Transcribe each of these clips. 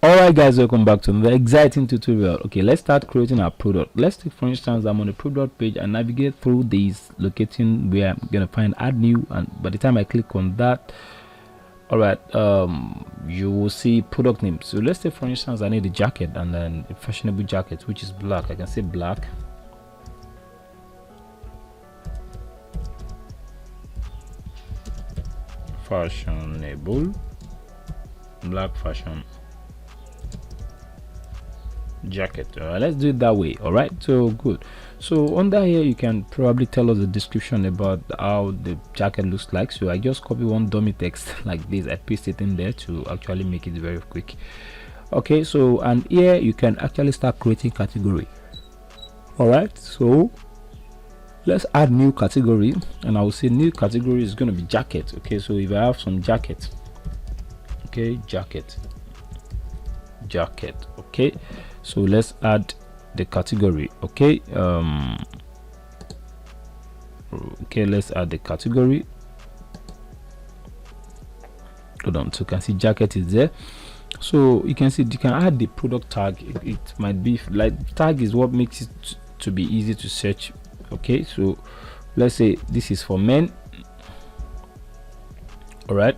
Alright guys, welcome back to another exciting tutorial. Okay, let's start creating our product. Let's take, for instance, I'm on the product page and navigate through this, locating where I'm gonna find add new, and by the time I click on that, alright, you will see product name. So let's say, for instance, I need a jacket, and then a fashionable jacket which is black. I can say black. Fashionable black fashion jacket. Let's do it that way. All right, so good. So under here you can probably tell us the description about how the jacket looks like. So I just copy one dummy text like this, I paste it in there to actually make it very quick. Okay, so and here you can actually start creating category. All right, so let's add new category, and I will say new category is going to be jacket. Okay, so if I have some jacket, okay, jacket, okay, so let's add the category. Okay, okay, let's add the category. Hold on, so you can see jacket is there. So you can see you can add the product tag. It might be like tag is what makes it to be easy to search. Okay, so let's say this is for men. All right,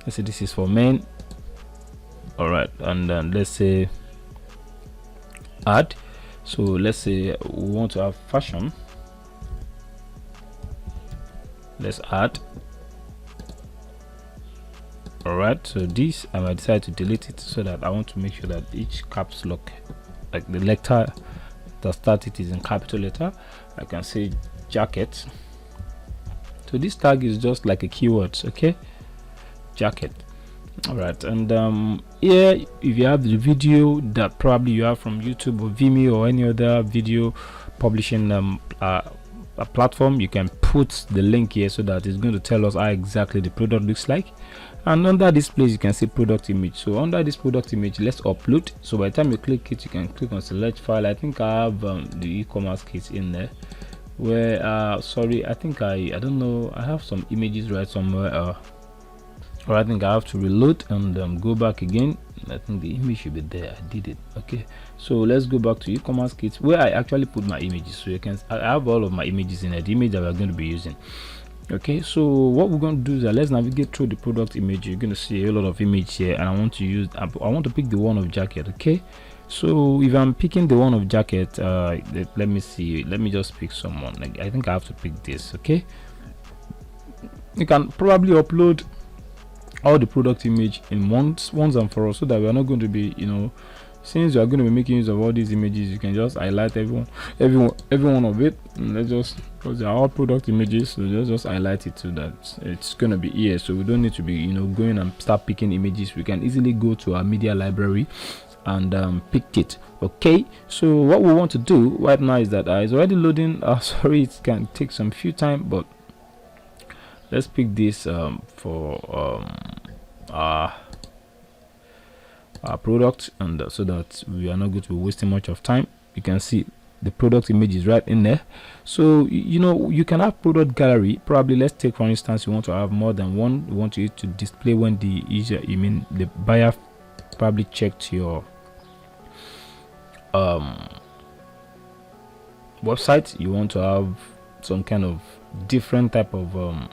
let's say this is for men. All right, and then let's say add. So let's say we want to have fashion. Let's add. All right, so this I might decide to delete it, so that I want to make sure that each caps lock, like the letter that start it is in capital letter. I can say jacket. So this tag is just like a keyword. Okay, jacket. All right, and here if you have the video that probably you have from YouTube or Vimeo or any other video publishing a platform, you can put the link here so that it's going to tell us how exactly the product looks like. And under this place you can see product image. So under this product image, let's upload. So by the time you click it, you can click on select file. I think I have the e-commerce kit in there, where sorry, I think I don't know, I have some images right somewhere, or I think I have to reload and go back again. I think the image should be there. I did it. Okay, so let's go back to e-commerce kit, where I actually put my images. So you can, I have all of my images in it, the image that we're going to be using. Okay, so what we're going to do is that let's navigate through the product image. You're going to see a lot of image here, and I want to pick the one of jacket. Okay, so if I'm picking the one of jacket, let me see, let me just pick someone. Like, I think I have to pick this. Okay, you can probably upload all the product image in once and for all, so that we are not going to be, you know, since you are going to be making use of all these images, you can just highlight every one of it. And let's just, because they are all product images, so let's just highlight it so that it's going to be here, so we don't need to be, you know, going and start picking images. We can easily go to our media library and pick it. Okay, so what we want to do right now is that it's already loading. Sorry, it can take some few time, but let's pick this for our product, and so that we are not going to be wasting much of time. You can see the product image is right in there. So you know, you can have product gallery. Probably let's take, for instance, you want to have more than one. You want it to display when the user, you mean the buyer, probably checked your website. You want to have some kind of different type of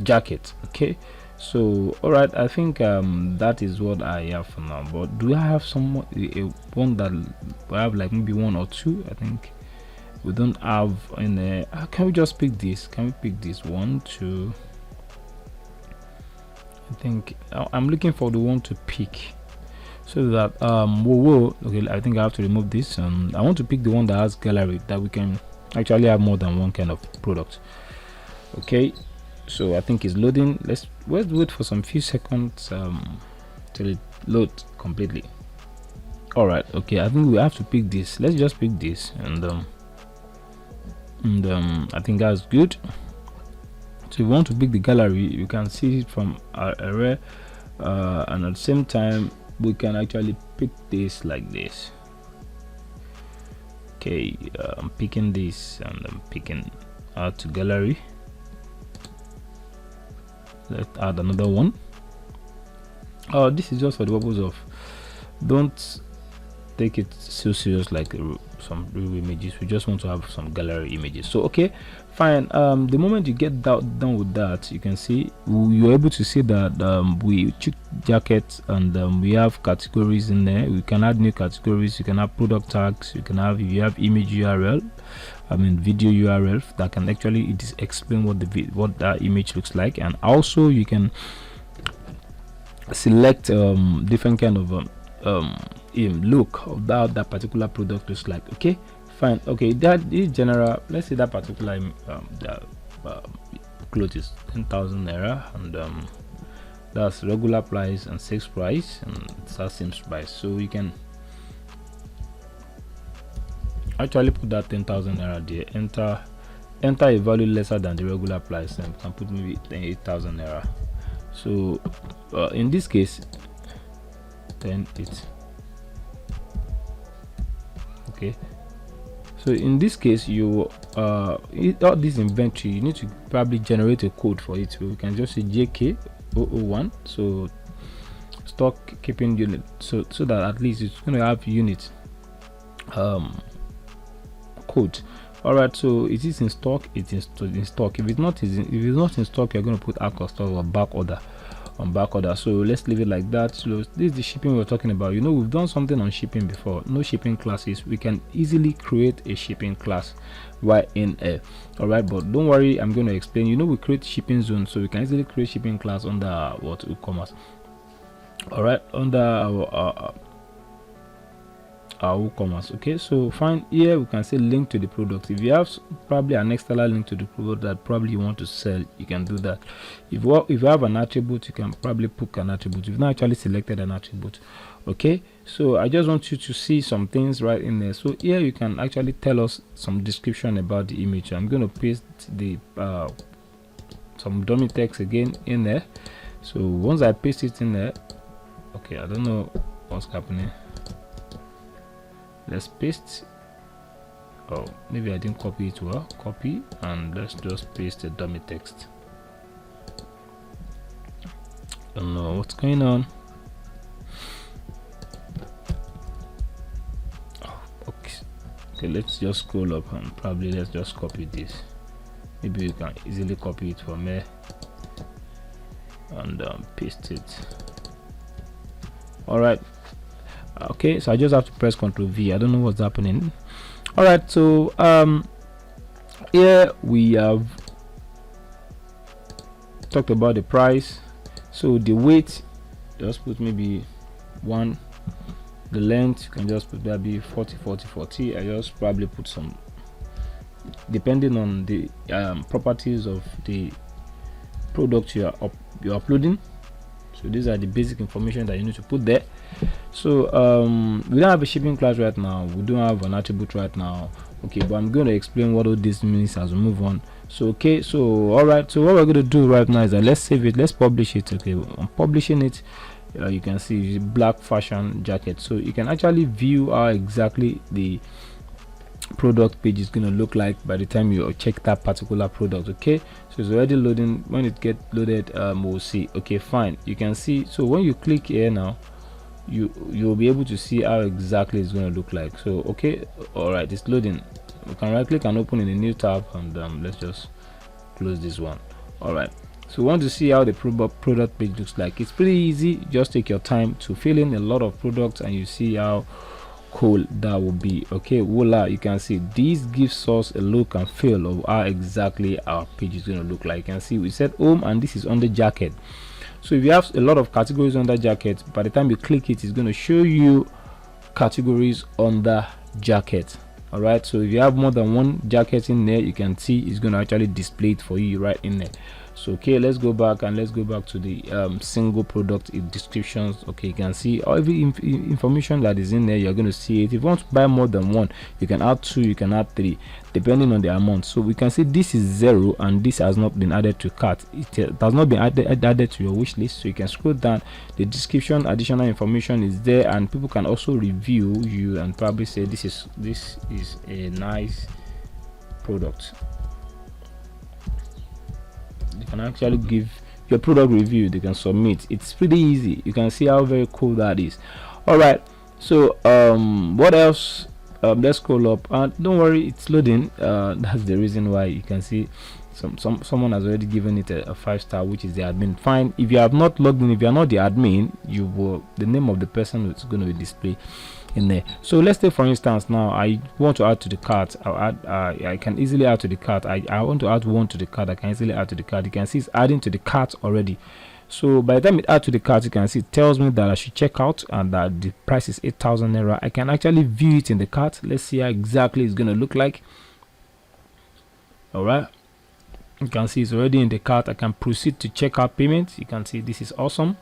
jacket. Okay, so all right, I think that is what I have for now. But do I have some one that I have, like maybe one or two? I think we don't have in there. Can we just pick this? Can we pick this? 1, 2? I think I'm looking for the one to pick, so that okay, I think I have to remove this. I want to pick the one that has gallery, that we can actually have more than one kind of product. Okay, so I think it's loading. Let's wait for some few seconds till it loads completely. All right, okay, I think we have to pick this. Let's just pick this, and I think that's good. So if you want to pick the gallery, you can see it from our array, and at the same time we can actually pick this like this. Okay, I'm picking this, and I'm picking add to gallery. Let's add another one. This is just for the purpose of don't take it so serious like some real images. We just want to have some gallery images. So okay, fine. The moment you get done with that, you can see you're able to see that we check jackets, and we have categories in there. We can add new categories. You can have product tags. You can have, if you have image URL, I mean video URL, that can actually explain what what that image looks like. And also you can select different kind of look of that particular product looks like. Okay, fine. Okay, that is general. Let's say that particular clothes is 10,000 naira, and that's regular price and sales price, and that seems price. So you can actually put that 10,000 naira there, enter a value lesser than the regular price, and you can put maybe 8,000 naira. So in this case 10,800. Okay, so in this case, you all this inventory, you need to probably generate a code for it. We can just say JK001, so stock keeping unit, so that at least it's going to have unit code. All right, so it is in stock. It is in stock. If it's not in stock, you're going to put out of stock or back order. On back order. So let's leave it like that. So this is the shipping we're talking about. You know, we've done something on shipping before. No shipping classes. We can easily create a shipping class right in a all right, but don't worry, I'm going to explain. You know, we create shipping zone, so we can easily create shipping class under what WooCommerce. All right, under our WooCommerce. Okay, so fine, here we can say link to the product. If you have probably an external link to the product that probably you want to sell, you can do that. If you have an attribute, you can probably put an attribute. You've not actually selected an attribute. Okay, so I just want you to see some things right in there. So here you can actually tell us some description about the image. I'm going to paste the some dummy text again in there. So once I paste it in there, okay, I don't know what's happening. Let's paste. Oh, maybe I didn't copy it well. Copy, and let's just paste the dummy text. Don't know what's going on. Oh, okay, let's just scroll up and probably let's just copy this. Maybe you can easily copy it from there and paste it. All right. Okay, so I just have to press Ctrl V. I don't know what's happening. All right, so here we have talked about the price. So the weight, just put maybe 1. The length, you can just put that be 40 40 40. I just probably put some, depending on the properties of the product you're uploading. So these are the basic information that you need to put there. So we don't have a shipping class right now, we don't have an attribute right now. Okay, but I'm going to explain what all this means as we move on. So okay, so all right, so what we're going to do right now is that let's save it, let's publish it. Okay, I'm publishing it. You can see black fashion jacket, so you can actually view how exactly the product page is going to look like by the time you check that particular product. Okay, so it's already loading. When it gets loaded, we'll see. Okay, fine, you can see. So when you click here now, you'll be able to see how exactly it's going to look like. So okay, all right, it's loading. We can right click and open in a new tab, and let's just close this one. All right, so we want to see how the product page looks like. It's pretty easy. Just take your time to fill in a lot of products, and you see how cool that will be. Okay, voila, you can see this gives us a look and feel of how exactly our page is going to look like. You can see we said home, and this is on the jacket. So if you have a lot of categories under jacket, by the time you click it, it's going to show you categories under jacket. All right, so if you have more than one jacket in there, you can see it's going to actually display it for you right in there. So okay, let's go back to the single product descriptions. Okay, you can see every information that is in there. You're going to see it. If you want to buy more than one, you can add 2, you can add 3, depending on the amount. So we can see this is 0, and this has not been added to cart. It has not been added to your wish list. So you can scroll down. The description, additional information is there, and people can also review you and probably say this is a nice product. You can actually give your product review. They can submit. It's pretty easy. You can see how very cool that is. All right, so what else? Let's scroll up, and don't worry, it's loading. That's the reason why you can see someone has already given it a 5-star, which is the admin. Fine, if you have not logged in, if you are not the admin, you will, the name of the person is going to be displayed in there. So let's say, for instance, now I want to add to the cart. I'll add I can easily add to the cart. I want to add one to the cart. I can easily add to the cart. You can see it's adding to the cart already. So by the time it adds to the cart, you can see it tells me that I should check out and that the price is 8,000 naira. I can actually view it in the cart. Let's see how exactly it's going to look like. All right, you can see it's already in the cart. I can proceed to check out payment. You can see this is awesome.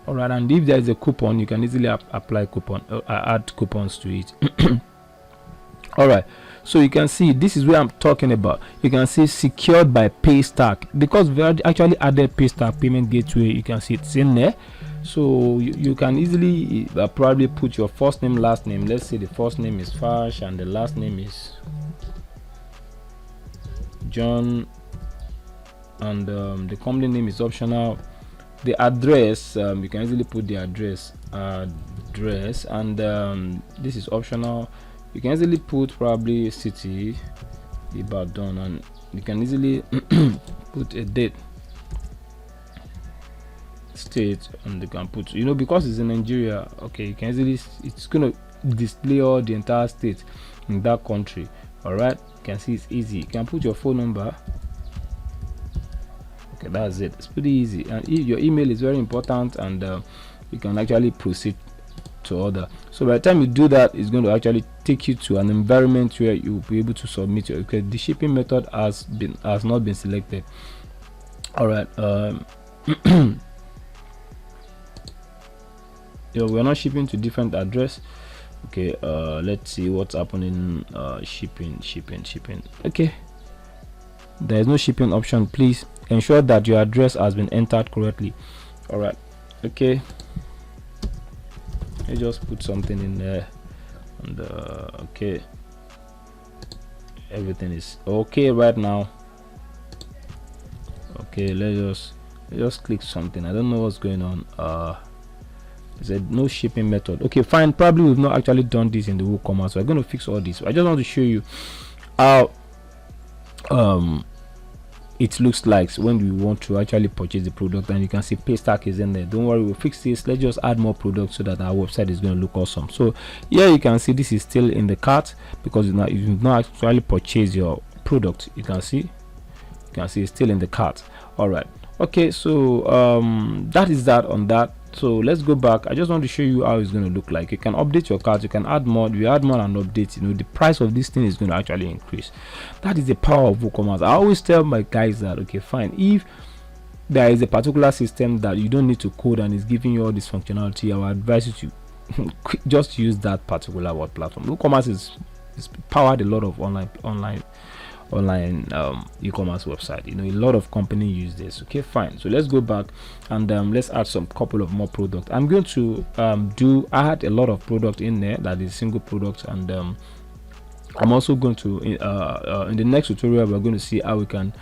All right, and if there is a coupon, you can easily apply coupon, add coupons to it. All right, so you can see this is where I'm talking about. You can see secured by Paystack, because we actually added Paystack payment gateway. You can see it's in there, so you can easily probably put your first name, last name. Let's say the first name is Fash and the last name is John, and the company name is optional. The address, you can easily put the address, and this is optional. You can easily put probably city, Ibadan, and you can easily put a date, state, and you can put, you know, because it's in Nigeria, okay, you can easily, it's gonna display all the entire state in that country. All right, you can see it's easy. You can put your phone number. Okay, that's it. It's pretty easy, and your email is very important, and you can actually proceed to order. So by the time you do that, it's going to actually take you to an environment where you'll be able to submit your, okay, the shipping method has not been selected. All right, yeah, we're not shipping to different address. Okay, let's see what's happening. Shipping. Okay, there is no shipping option. Please ensure that your address has been entered correctly. All right, okay, I just put something in there, and okay, everything is okay right now. Okay, let's just click something. I don't know what's going on. It said no shipping method. Okay, fine, probably we've not actually done this in the WooCommerce, so we're going to fix all this. I just want to show you how it looks like when we want to actually purchase the product, and you can see Paystack is in there. Don't worry, we'll fix this. Let's just add more products so that our website is going to look awesome. So here you can see this is still in the cart because you've not actually purchased your product. You can see it's still in the cart. All right, okay, so that is that on that. So let's go back. I just want to show you how it's going to look like. You can update your cart, you can add more. If you add more and update, you know, the price of this thing is going to actually increase. That is the power of WooCommerce. I always tell my guys that, okay, fine, if there is a particular system that you don't need to code and is giving you all this functionality, I would advise you to just use that particular platform. WooCommerce is powered a lot of online e-commerce website. You know, a lot of companies use this. Okay, fine, so let's go back and let's add some couple of more products. I'm going to add a lot of product in there that is single product, and I'm also going to in the next tutorial we're going to see how we can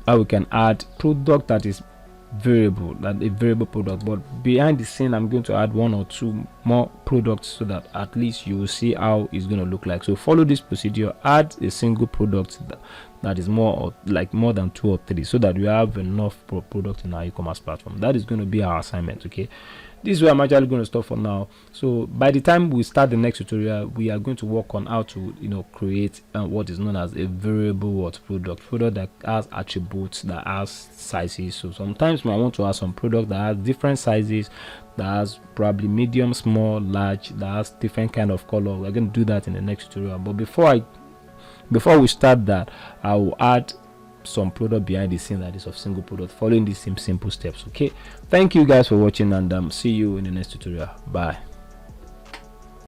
add product that is variable, that a variable product. But behind the scene, I'm going to add one or two more products so that at least you will see how it's going to look like. So follow this procedure. Add a single product that is more than 2 or 3, so that we have enough product in our e-commerce platform. That is going to be our assignment. Okay, this is where I'm actually going to stop for now. So by the time we start the next tutorial, we are going to work on how to, you know, create what is known as a variable product that has attributes, that has sizes. So sometimes I want to have some product that has different sizes, that has probably medium, small, large, that has different kind of color. We're going to do that in the next tutorial. But before we start that, I will add some product behind the scene that is of single product, following these same simple steps. Okay, thank you guys for watching, and see you in the next tutorial. Bye.